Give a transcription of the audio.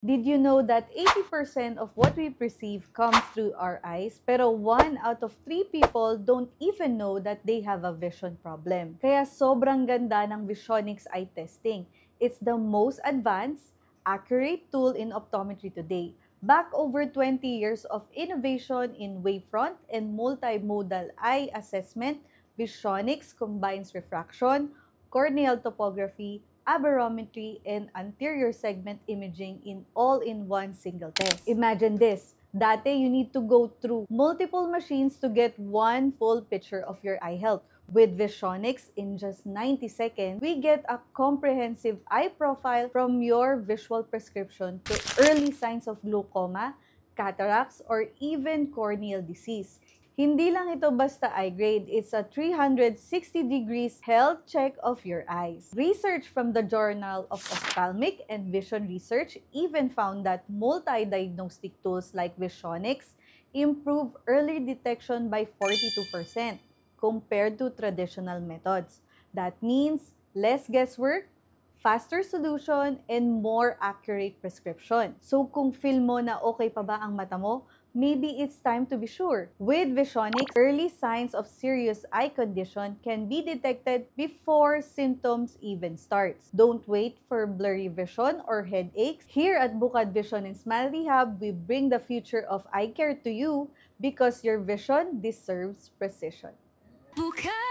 Did you know that 80% of what we perceive comes through our eyes? Pero 1 out of 3 people don't even know that they have a vision problem. Kaya sobrang ganda ng Visionix eye testing. It's the most advanced, accurate tool in optometry today. Back over 20 years of innovation in wavefront and multimodal eye assessment, Visionix combines refraction, corneal topography, aberrometry, and anterior segment imaging in all in one single test. Imagine this. Dati, you need to go through multiple machines to get one full picture of your eye health. With Visionix, in just 90 seconds, we get a comprehensive eye profile from your visual prescription to early signs of glaucoma, cataracts, or even corneal disease. Hindi lang ito basta eye grade, it's a 360 degrees health check of your eyes. Research from the Journal of Ophthalmic and Vision Research even found that multi-diagnostic tools like Visionix improve early detection by 42% compared to traditional methods. That means less guesswork, faster solution, and more accurate prescription. So kung feel mo na okay pa ba ang mata mo, maybe it's time to be sure. With Visionix, early signs of serious eye condition can be detected before symptoms even starts. Don't wait for blurry vision or headaches. Here at Bukad Vision and Smile Rehab, we bring the future of eye care to you because your vision deserves precision. Bukad